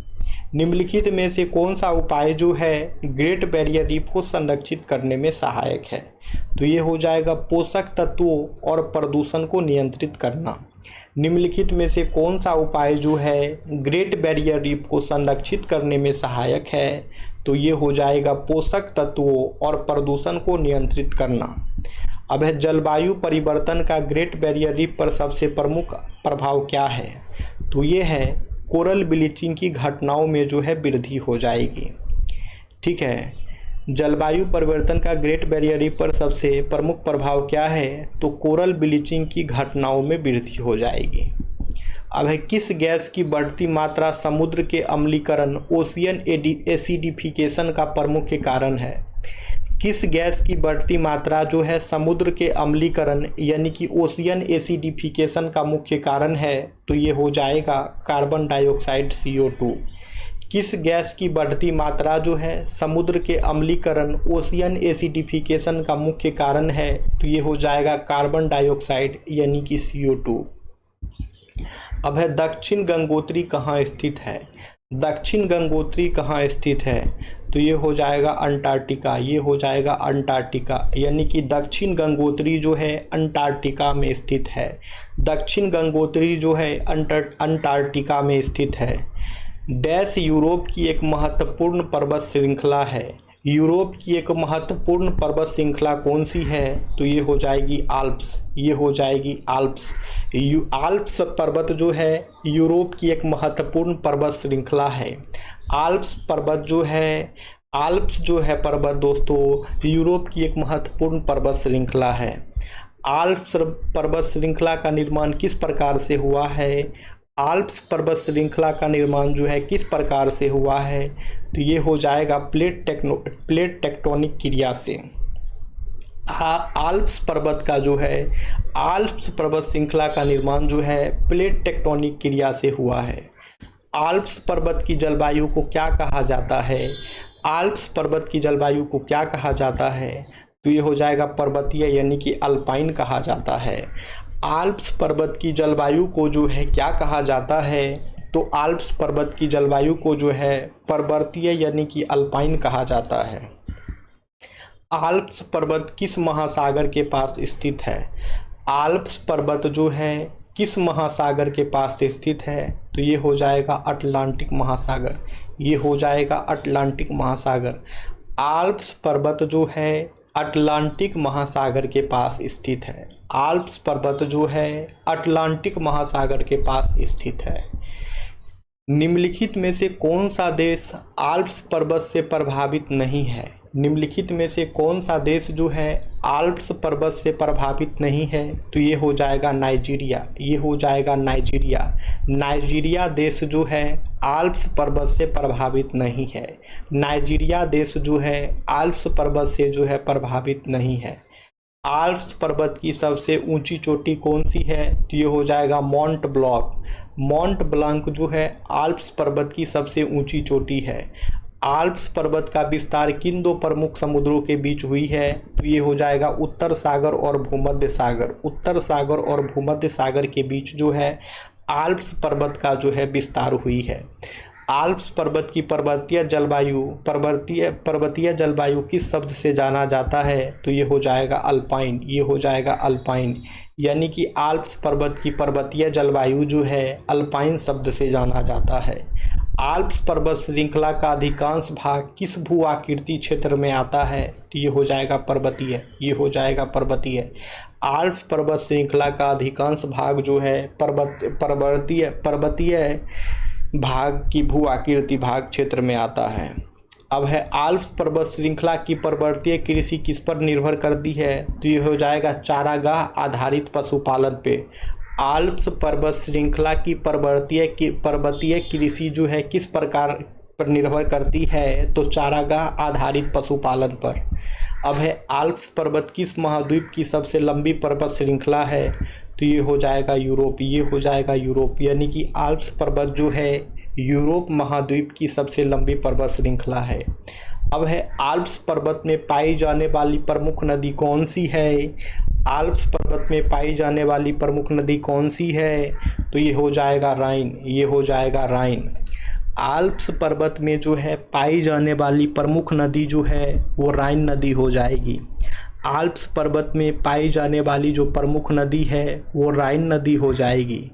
निम्नलिखित में से कौन सा उपाय जो है ग्रेट बैरियर रीफ को संरक्षित करने में सहायक है? तो ये हो जाएगा पोषक तत्वों और प्रदूषण को नियंत्रित करना। निम्नलिखित में से कौन सा उपाय जो है ग्रेट बैरियर रीफ को संरक्षित करने में सहायक है? तो ये हो जाएगा पोषक तत्वों और प्रदूषण को नियंत्रित करना। अब है जलवायु परिवर्तन का ग्रेट बैरियर रीफ पर सबसे प्रमुख प्रभाव क्या है? तो ये है कोरल ब्लीचिंग की घटनाओं में जो है वृद्धि हो जाएगी। ठीक है, जलवायु परिवर्तन का ग्रेट बैरियर रीफ पर सबसे प्रमुख प्रभाव क्या है? तो कोरल ब्लीचिंग की घटनाओं में वृद्धि हो जाएगी। अब है किस गैस की बढ़ती मात्रा समुद्र के अम्लीकरण ओशियन एसिडिफिकेशन का प्रमुख कारण है? किस गैस की बढ़ती मात्रा जो है समुद्र के अम्लीकरण यानी कि ओशियन एसिडिफिकेशन का मुख्य कारण है? तो ये हो जाएगा कार्बन डाइऑक्साइड CO2। किस गैस की बढ़ती मात्रा जो है समुद्र के अम्लीकरण ओशियन एसिडिफिकेशन का मुख्य कारण है? तो ये हो जाएगा कार्बन डाइऑक्साइड यानी कि CO2। अब है दक्षिण गंगोत्री कहाँ स्थित है? दक्षिण गंगोत्री कहाँ स्थित है? तो ये हो जाएगा अंटार्कटिका। ये हो जाएगा अंटार्कटिका यानी कि दक्षिण गंगोत्री जो है अंटार्कटिका में स्थित है। दक्षिण गंगोत्री जो है अंटार्कटिका में स्थित है। डैश यूरोप की एक महत्वपूर्ण पर्वत श्रृंखला है। यूरोप की एक महत्वपूर्ण पर्वत श्रृंखला कौन सी है? तो ये हो जाएगी आल्प्स। ये हो जाएगी आल्प्स। आल्प्स पर्वत जो है यूरोप की एक महत्वपूर्ण पर्वत श्रृंखला है। आल्प्स पर्वत जो है पर्वत दोस्तों यूरोप की एक महत्वपूर्ण पर्वत श्रृंखला है। आल्प्स पर्वत श्रृंखला का निर्माण किस प्रकार से हुआ है? आल्प्स पर्वत श्रृंखला का निर्माण जो है किस प्रकार से हुआ है? तो ये हो जाएगा प्लेट टेक्टोनिक क्रिया से। आल्प्स पर्वत का जो है आल्प्स पर्वत श्रृंखला का निर्माण जो है प्लेट टेक्टोनिक क्रिया से हुआ है। आल्प्स पर्वत की जलवायु को क्या कहा जाता है? आल्प्स पर्वत की जलवायु को क्या कहा जाता है? तो ये हो जाएगा पर्वतीय यानी कि अल्पाइन कहा जाता है। आल्प्स पर्वत की जलवायु को जो है क्या कहा जाता है? तो आल्प्स पर्वत की जलवायु को जो है पर्वतीय यानी कि अल्पाइन कहा जाता है। आल्प्स पर्वत किस महासागर के पास स्थित है? आल्प्स पर्वत जो है किस महासागर के पास स्थित है? तो ये हो जाएगा अटलांटिक महासागर। ये हो जाएगा अटलांटिक महासागर। आल्प्स पर्वत जो है अटलांटिक महासागर के पास स्थित है। आल्प्स पर्वत जो है अटलांटिक महासागर के पास स्थित है। निम्नलिखित में से कौन सा देश आल्प्स पर्वत से प्रभावित नहीं है? निम्नलिखित में से कौन सा देश जो है आल्प्स पर्वत से प्रभावित नहीं है? तो ये हो जाएगा नाइजीरिया। ये हो जाएगा नाइजीरिया। नाइजीरिया देश जो है आल्प्स पर्वत से प्रभावित नहीं है। नाइजीरिया देश जो है आल्प्स पर्वत से जो है प्रभावित नहीं है। आल्प्स पर्वत की सबसे ऊंची चोटी कौन सी है? तो ये हो जाएगा माउंट ब्लॉक। माउंट ब्लांक जो है आल्प्स पर्वत की सबसे ऊंची चोटी है। आल्प्स पर्वत का विस्तार किन दो प्रमुख समुद्रों के बीच हुई है? तो ये हो जाएगा उत्तर सागर और भूमध्य सागर। उत्तर सागर और भूमध्य सागर के बीच जो है आल्प्स पर्वत का जो है विस्तार हुई है। आल्प्स पर्वत की पर्वतीय जलवायु किस शब्द से जाना जाता है? तो ये हो जाएगा अल्पाइन। ये हो जाएगा अल्पाइन यानी कि आल्प्स पर्वत की पर्वतीय जलवायु जो है अल्पाइन शब्द से जाना जाता है। आल्प्स पर्वत श्रृंखला का अधिकांश भाग किस भू आकृति क्षेत्र में आता है? तो ये हो जाएगा पर्वतीय। ये हो जाएगा पर्वतीय। आल्प्स पर्वत श्रृंखला का अधिकांश भाग जो है पर्वतीय भाग की भू आकृति भाग क्षेत्र में आता है। अब है आल्प्स पर्वत श्रृंखला की पर्वतीय कृषि किस पर निर्भर करती है? तो ये हो जाएगा चारागाह आधारित पशुपालन पे। आल्प्स पर्वत श्रृंखला की पर्वतीय कृषि जो है किस प्रकार पर निर्भर करती है? तो चारागाह आधारित पशुपालन पर। अब है आल्प्स पर्वत किस महाद्वीप की सबसे लंबी पर्वत श्रृंखला है? तो ये हो जाएगा यूरोप। ये हो जाएगा यूरोप यानी कि आल्प्स पर्वत जो है यूरोप महाद्वीप की सबसे लंबी पर्वत श्रृंखला है। अब है आल्प्स पर्वत में पाई जाने वाली प्रमुख नदी कौन सी है? आल्प्स पर्वत में पाई जाने वाली प्रमुख नदी कौन सी है? तो ये हो जाएगा राइन। ये हो जाएगा राइन। आल्प्स पर्वत में जो है पाई जाने वाली प्रमुख नदी जो है वो राइन नदी हो जाएगी। आल्प्स पर्वत में पाई जाने वाली जो प्रमुख नदी है वो राइन नदी हो जाएगी।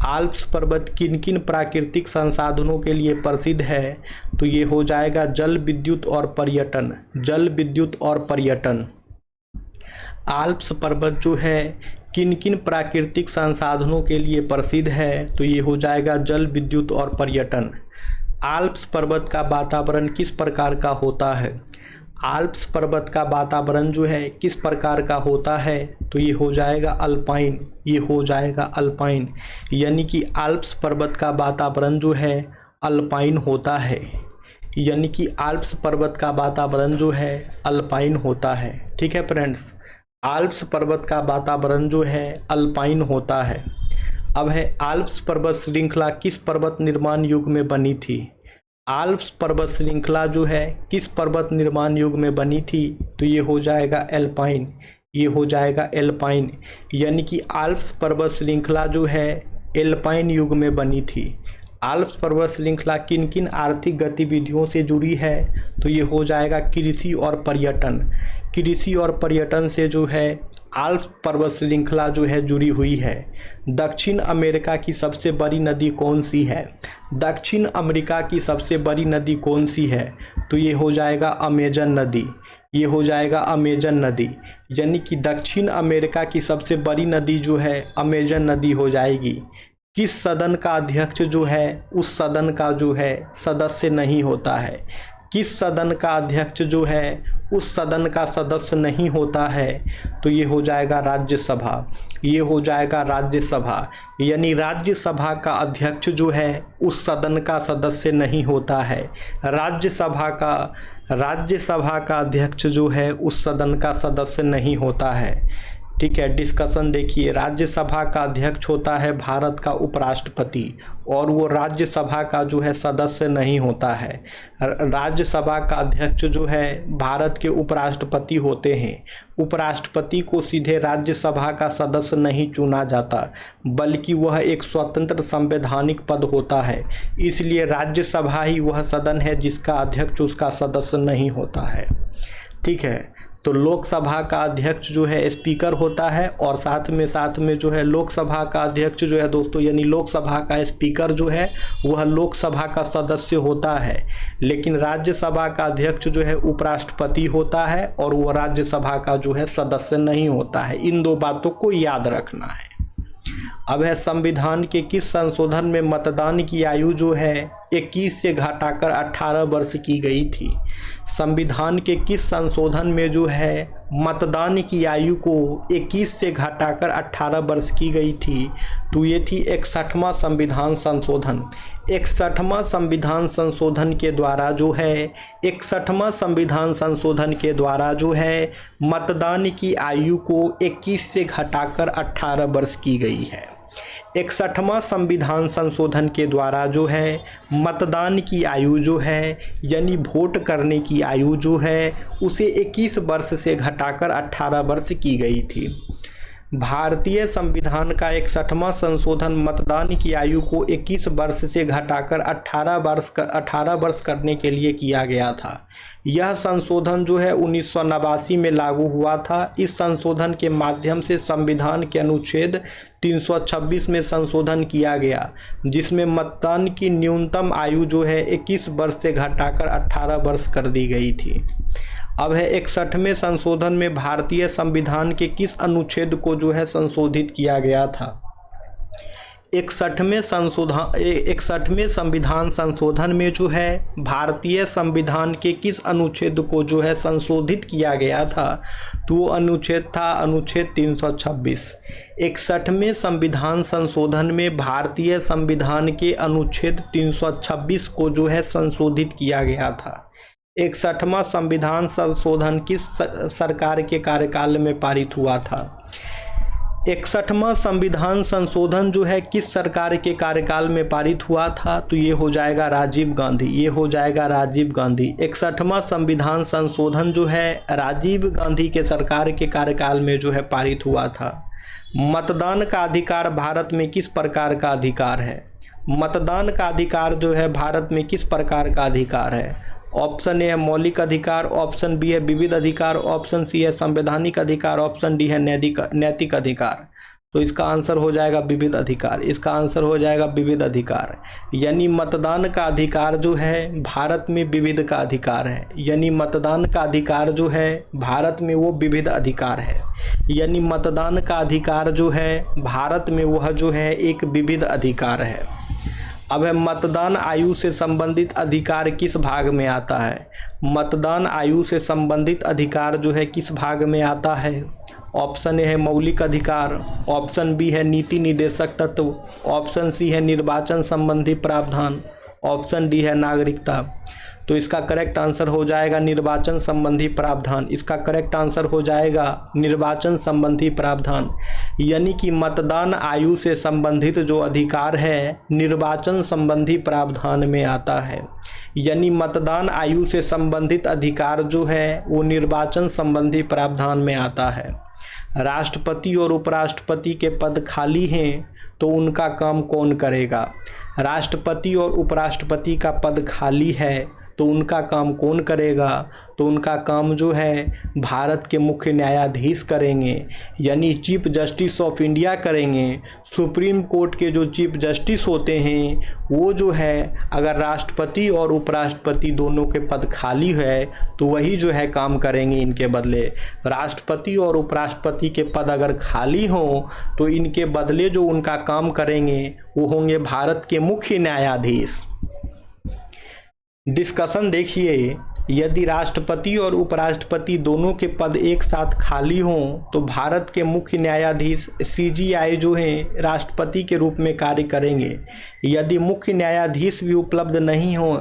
आल्प्स पर्वत किन किन प्राकृतिक संसाधनों के लिए प्रसिद्ध है, तो ये हो जाएगा जल विद्युत और पर्यटन। जल विद्युत और पर्यटन। आल्प्स पर्वत जो है किन किन प्राकृतिक संसाधनों के लिए प्रसिद्ध है, तो ये हो जाएगा जल विद्युत और पर्यटन। आल्प्स पर्वत का वातावरण किस प्रकार का होता है? आल्प्स पर्वत का वातावरण जो है किस प्रकार का होता है, तो ये हो जाएगा अल्पाइन। ये हो जाएगा अल्पाइन, यानी कि आल्प्स पर्वत का वातावरण जो है अल्पाइन होता है। यानी कि आल्प्स पर्वत का वातावरण जो है अल्पाइन होता है। ठीक है फ्रेंड्स, आल्प्स पर्वत का वातावरण जो है अल्पाइन होता है। अब है आल्प्स पर्वत श्रृंखला किस पर्वत निर्माण युग में बनी थी? आल्प्स पर्वत श्रृंखला जो है किस पर्वत निर्माण युग में बनी थी, तो ये हो जाएगा एल्पाइन। ये हो जाएगा एल्पाइन, यानी कि आल्प्स पर्वत श्रृंखला जो है एल्पाइन युग में बनी थी। आल्प्स पर्वत श्रृंखला किन किन आर्थिक गतिविधियों से जुड़ी है, तो ये हो जाएगा कृषि और पर्यटन। कृषि और पर्यटन से जो है आल्प्स पर्वत श्रृंखला जो है जुड़ी हुई है। दक्षिण अमेरिका की सबसे बड़ी नदी कौन सी है? दक्षिण अमेरिका की सबसे बड़ी नदी कौन सी है, तो ये हो जाएगा अमेजन नदी। ये हो जाएगा अमेजन नदी, यानी कि दक्षिण अमेरिका की सबसे बड़ी नदी जो है अमेजन नदी हो जाएगी। किस सदन का अध्यक्ष जो है उस सदन का जो है सदस्य नहीं होता है? किस सदन का अध्यक्ष जो है उस सदन का सदस्य नहीं होता है, तो ये हो जाएगा राज्यसभा। ये हो जाएगा राज्यसभा, यानी राज्यसभा का अध्यक्ष जो है उस सदन का सदस्य नहीं होता है। राज्यसभा का अध्यक्ष जो है उस सदन का सदस्य नहीं होता है। ठीक है, डिस्कशन देखिए। राज्यसभा का अध्यक्ष होता है भारत का उपराष्ट्रपति, और वो राज्यसभा का जो है सदस्य नहीं होता है। राज्यसभा का अध्यक्ष जो है भारत के उपराष्ट्रपति होते हैं। उपराष्ट्रपति को सीधे राज्यसभा का सदस्य नहीं चुना जाता, बल्कि वह एक स्वतंत्र संवैधानिक पद होता है। इसलिए राज्यसभा ही वह सदन है जिसका अध्यक्ष उसका सदस्य नहीं होता है। ठीक है, तो लोकसभा का अध्यक्ष जो है स्पीकर होता है, और साथ में जो है लोकसभा का अध्यक्ष जो है दोस्तों, यानी लोकसभा का स्पीकर जो है वह लोकसभा का सदस्य होता है। लेकिन राज्यसभा का अध्यक्ष जो है उपराष्ट्रपति होता है, और वह राज्यसभा का जो है सदस्य नहीं होता है। इन दो बातों को याद रखना है। अब है संविधान के किस संशोधन में मतदान की आयु जो है 21 से घटाकर 18 वर्ष की गई थी? संविधान के किस संशोधन में जो है मतदान की आयु को 21 से घटाकर 18 वर्ष की गई थी? तो ये थी 61वां संविधान संशोधन। 61वां संविधान संशोधन के द्वारा जो है 61वां संविधान संशोधन के द्वारा जो है मतदान की आयु को 21 से घटाकर 18 वर्ष की गई है। 61वां संविधान संशोधन के द्वारा जो है मतदान की आयु जो है, यानी वोट करने की आयु जो है उसे 21 वर्ष से घटाकर 18 वर्ष की गई थी। भारतीय संविधान का 61वां संशोधन मतदान की आयु को 21 वर्ष से घटाकर 18 वर्ष करने के लिए किया गया था। यह संशोधन जो है 1989 में लागू हुआ था। इस संशोधन के माध्यम से संविधान के अनुच्छेद 326 में संशोधन किया गया, जिसमें मतदान की न्यूनतम आयु जो है 21 वर्ष से घटाकर 18 वर्ष कर दी गई थी। अब है 61वें संशोधन में भारतीय संविधान के किस अनुच्छेद को जो है संशोधित किया गया था? 61वें संविधान संशोधन में जो है भारतीय संविधान के किस अनुच्छेद को जो है संशोधित किया गया था? तो वो अनुच्छेद था अनुच्छेद 326। 61वें संविधान संशोधन में भारतीय संविधान के अनुच्छेद 326 को जो है संशोधित किया गया था। 61वां संविधान संशोधन किस सरकार के कार्यकाल में पारित हुआ था? 61वां संविधान संशोधन जो है किस सरकार के कार्यकाल में पारित हुआ था? तो ये हो जाएगा राजीव गांधी। ये हो जाएगा राजीव गांधी। 61वां संविधान संशोधन जो है राजीव गांधी के सरकार के कार्यकाल में जो है पारित हुआ था। मतदान का अधिकार भारत में किस प्रकार का अधिकार है? मतदान का अधिकार जो है भारत में किस प्रकार का अधिकार है? ऑप्शन ए है मौलिक अधिकार, ऑप्शन बी है विविध अधिकार, ऑप्शन सी है संवैधानिक अधिकार, ऑप्शन डी है नैतिक अधिकार। तो इसका आंसर हो जाएगा विविध अधिकार। इसका आंसर हो जाएगा विविध अधिकार। यानी मतदान का अधिकार जो है भारत में विविध का अधिकार है। यानी मतदान का अधिकार जो है भारत में वो विविध अधिकार है। यानी मतदान का अधिकार जो है भारत में वह जो है एक विविध अधिकार है। अब है मतदान आयु से संबंधित अधिकार किस भाग में आता है? मतदान आयु से संबंधित अधिकार जो है किस भाग में आता है? ऑप्शन ए है मौलिक अधिकार, ऑप्शन बी है नीति निर्देशक तत्व, ऑप्शन सी है निर्वाचन संबंधी प्रावधान, ऑप्शन डी है नागरिकता। तो इसका करेक्ट आंसर हो जाएगा निर्वाचन संबंधी प्रावधान। इसका करेक्ट आंसर हो जाएगा निर्वाचन संबंधी प्रावधान। यानी कि मतदान आयु से संबंधित जो अधिकार है निर्वाचन संबंधी प्रावधान में आता है। यानी मतदान आयु से संबंधित अधिकार जो है वो निर्वाचन संबंधी प्रावधान में आता है। राष्ट्रपति और उपराष्ट्रपति के पद खाली हैं तो उनका काम कौन करेगा? राष्ट्रपति और उपराष्ट्रपति का पद खाली है तो उनका काम कौन करेगा? तो उनका काम जो है भारत के मुख्य न्यायाधीश करेंगे, यानी चीफ जस्टिस ऑफ इंडिया करेंगे। सुप्रीम कोर्ट के जो चीफ जस्टिस होते हैं वो जो है अगर राष्ट्रपति और उपराष्ट्रपति दोनों के पद खाली है तो वही जो है काम करेंगे इनके बदले। राष्ट्रपति और उपराष्ट्रपति के पद अगर खाली हों तो इनके बदले जो उनका काम करेंगे वो होंगे भारत के मुख्य न्यायाधीश। डिस्कशन देखिए, यदि राष्ट्रपति और उपराष्ट्रपति दोनों के पद एक साथ खाली हों तो भारत के मुख्य न्यायाधीश CJI जो हैं राष्ट्रपति के रूप में कार्य करेंगे। यदि मुख्य न्यायाधीश भी उपलब्ध नहीं हो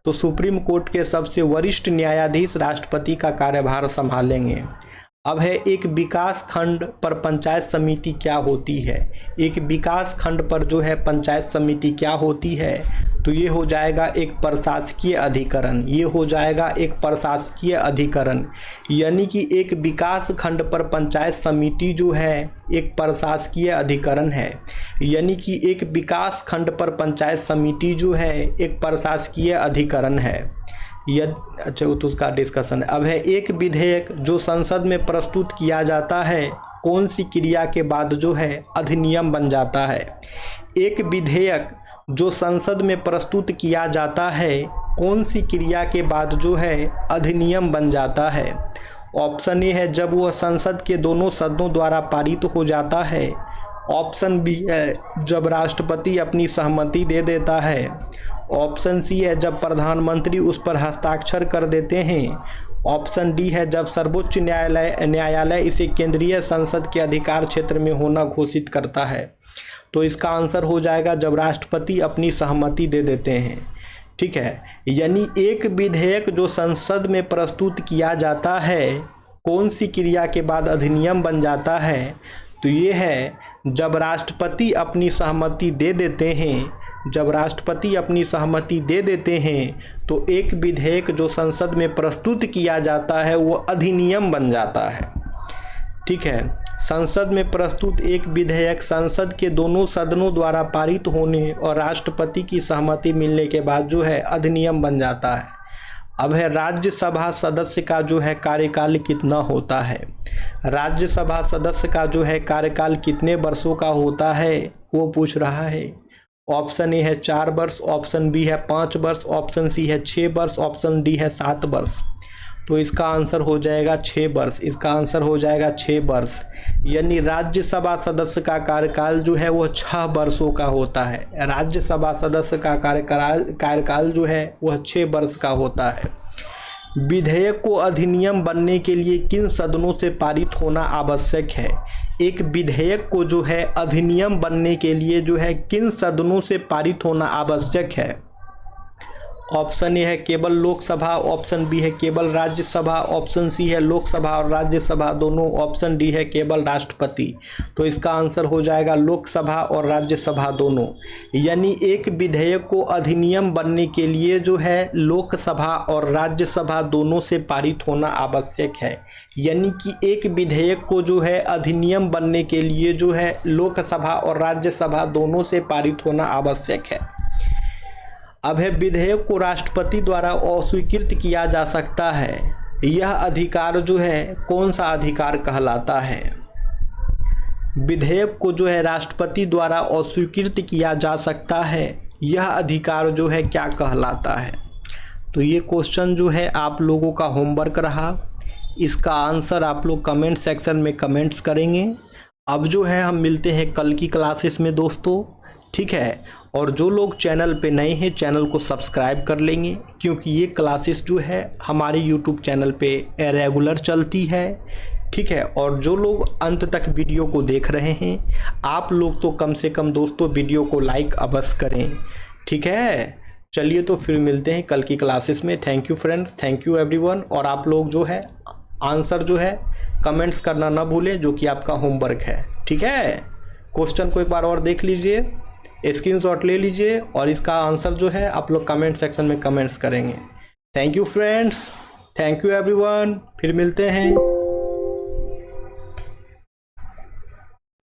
तो सुप्रीम कोर्ट के सबसे वरिष्ठ न्यायाधीश राष्ट्रपति का कार्यभार संभालेंगे। अब है एक विकास खंड पर पंचायत समिति क्या होती है? एक विकास खंड पर जो है पंचायत समिति क्या होती है? तो ये हो जाएगा एक प्रशासकीय अधिकरण। ये हो जाएगा एक प्रशासकीय अधिकरण। यानी कि एक विकास खंड पर पंचायत समिति जो है एक प्रशासकीय अधिकरण है। यानी कि एक विकास खंड पर पंचायत समिति जो है एक प्रशासकीय अधिकरण है। अच्छा तो उसका डिस्कशन अब है एक विधेयक जो संसद में प्रस्तुत किया जाता है कौन सी क्रिया के बाद जो है अधिनियम बन जाता है? एक विधेयक जो संसद में प्रस्तुत किया जाता है कौन सी क्रिया के बाद जो है अधिनियम बन जाता है? ऑप्शन ए है जब वह संसद के दोनों सदनों द्वारा पारित हो जाता है, ऑप्शन बी है जब राष्ट्रपति अपनी सहमति दे देता है, ऑप्शन सी है जब प्रधानमंत्री उस पर हस्ताक्षर कर देते हैं, ऑप्शन डी है जब सर्वोच्च न्यायालय इसे केंद्रीय संसद के अधिकार क्षेत्र में होना घोषित करता है। तो इसका आंसर हो जाएगा जब राष्ट्रपति अपनी सहमति दे देते हैं। ठीक है, यानी एक विधेयक जो संसद में प्रस्तुत किया जाता है कौन सी क्रिया के बाद अधिनियम बन जाता है? तो ये है जब राष्ट्रपति अपनी सहमति दे देते हैं। जब राष्ट्रपति अपनी सहमति दे देते हैं तो एक विधेयक जो संसद में प्रस्तुत किया जाता है वो अधिनियम बन जाता है। ठीक है, संसद में प्रस्तुत एक विधेयक संसद के दोनों सदनों द्वारा पारित होने और राष्ट्रपति की सहमति मिलने के बाद जो है अधिनियम बन जाता है। अब है राज्यसभा सदस्य का जो है कार्यकाल कितना होता है? राज्यसभा सदस्य का जो है कार्यकाल कितने वर्षों का होता है वो पूछ रहा है। ऑप्शन ए है 4 वर्ष, ऑप्शन बी है 5 वर्ष, ऑप्शन सी है 6 वर्ष, ऑप्शन डी है 7 वर्ष। तो इसका आंसर हो जाएगा 6 वर्ष। इसका आंसर हो जाएगा 6 वर्ष। यानी राज्यसभा सदस्य का कार्यकाल जो है वो 6 वर्षों का होता है। राज्यसभा सदस्य का कार्यकाल जो है वह 6 वर्ष का होता है। विधेयक को अधिनियम बनने के लिए किन सदनों से पारित होना आवश्यक है? एक विधेयक को जो है अधिनियम बनने के लिए जो है किन सदनों से पारित होना आवश्यक है? ऑप्शन ए है केवल लोकसभा, ऑप्शन बी है केवल राज्यसभा, ऑप्शन सी है लोकसभा और राज्यसभा दोनों, ऑप्शन डी है केवल राष्ट्रपति। तो इसका आंसर हो जाएगा लोकसभा और राज्यसभा दोनों। यानी एक विधेयक को अधिनियम बनने के लिए जो है लोकसभा और राज्यसभा दोनों से पारित होना आवश्यक है। यानी कि एक विधेयक को जो है अधिनियम बनने के लिए जो है लोकसभा और राज्यसभा दोनों से पारित होना आवश्यक है। अब है विधेयक को राष्ट्रपति द्वारा अस्वीकृत किया जा सकता है, यह अधिकार जो है कौन सा अधिकार कहलाता है। विधेयक को जो है राष्ट्रपति द्वारा अस्वीकृत किया जा सकता है, यह अधिकार जो है क्या कहलाता है। तो ये क्वेश्चन जो है आप लोगों का होमवर्क रहा, इसका आंसर आप लोग कमेंट सेक्शन में कमेंट्स करेंगे। अब जो है हम मिलते हैं कल की क्लासेस में दोस्तों, ठीक है। और जो लोग चैनल पे नए हैं चैनल को सब्सक्राइब कर लेंगे, क्योंकि ये क्लासेस जो है हमारे यूट्यूब चैनल पे रेगुलर चलती है, ठीक है। और जो लोग अंत तक वीडियो को देख रहे हैं, आप लोग तो कम से कम दोस्तों वीडियो को लाइक अवश्य करें, ठीक है। चलिए तो फिर मिलते हैं कल की क्लासेस में। Thank you friends, thank you everyone. और आप लोग जो है आंसर जो है कमेंट्स करना ना भूलें, जो कि आपका होमवर्क है, ठीक है। क्वेश्चन को एक बार और देख लीजिए, स्क्रीनशॉट ले लीजिए और इसका आंसर जो है आप लोग कमेंट सेक्शन में कमेंट्स करेंगे। Thank you friends, thank you everyone, फिर मिलते हैं।